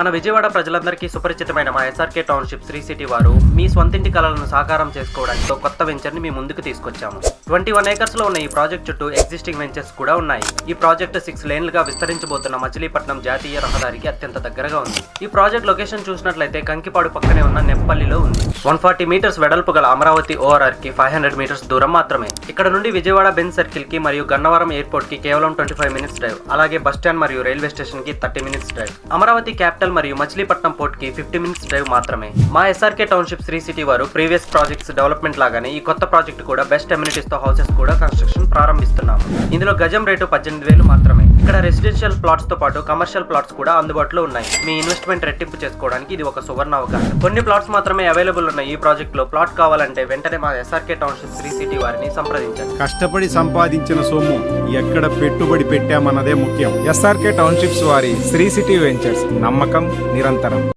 మన విజయవాడ ప్రజలందరికీ సుపరిచితమైన మా ఎస్ఆర్కే టౌన్షిప్ శ్రీ సిటీ వారు మీ స్వంతింటి కలలను సాకారం చేసుకోవడానికి కొత్త వెంచర్ ని మీ ముందుకు తీసుకొచ్చాము. 21 ఏకర్స్ లో ఉన్న ఈ ప్రాజెక్ట్ చుట్టూ ఎగ్జిస్టింగ్ వెంచర్స్ కూడా ఉన్నాయి. ఈ ప్రాజెక్ట్ 6 లేన్లుగా విస్తరించబోతున్న మచిలీపట్నం జాతీయ రహదారికి అత్యంత దగ్గరగా ఉంది. ఈ ప్రాజెక్ట్ లొకేషన్ చూసినట్లయితే కంకిపాడు పక్కనే ఉన్న నెప్పల్లిలో ఉంది. 140 మీటర్స్ వెడల్పు గల అమరావతి ఓఆర్ఆర్ కి 500 మీటర్స్ దూరం మాత్రమే. ఇక్కడ నుండి విజయవాడ బెంజ్ సర్కిల్ కి మరియు గన్నవరం ఎయిర్పోర్ట్ కి కేవలం 25 మినిట్స్ డ్రైవ్, అలాగే బస్ స్టాండ్ మరియు రైల్వే స్టేషన్ కి 30 మినిట్స్ డ్రైవ్. అమరావతి క్యాపిటల్ మరియు మచిలీపట్నం పోర్ట్ కి 50 మినిట్స్ డ్రైవ్ మాత్రమే. మా ఎస్ఆర్కే టౌన్షిప్ శ్రీ సిటీ వారు ప్రీవియస్ ప్రాజెక్ట్స్ డెవలప్మెంట్ లాగానే ఈ కొత్త ప్రాజెక్ట్ కూడా బెస్ట్ అమ్యూనిటీస్ తో హౌసెస్ కూడా కన్స్ట్రక్షన్ ప్రారంభిస్తున్నాము. ఇందులో గజం రేటు 18,000 మాత్రమే. ఇక్కడ రెసిడెన్షియల్ ప్లాట్స్ తో పాటు కమర్షియల్ ప్లాట్స్ కూడా అందుబాటులో ఉన్నాయి. మీ ఇన్వెస్ట్మెంట్ రెట్టింపు చేసుకోవడానికి ఇది ఒక సువర్ణ అవకాశం. కొన్ని ప్లాట్స్ మాత్రమే అవైలబుల్ ఉన్న ఈ ప్రాజెక్ట్ లో ప్లాట్ కావాలంటే వెంటనే మా ఎస్ఆర్కే టౌన్షిప్ శ్రీ సిటీ వారిని సంప్రదించండి. కష్టపడి సంపాదించిన సొమ్ము ఎక్కడ పెట్టుబడి పెట్టామన్నదే ముఖ్యం. ఎస్ఆర్కే టౌన్షిప్స్ వారి శ్రీ సిటీ వెంచర్స్, నమ్మకం నిరంతరం.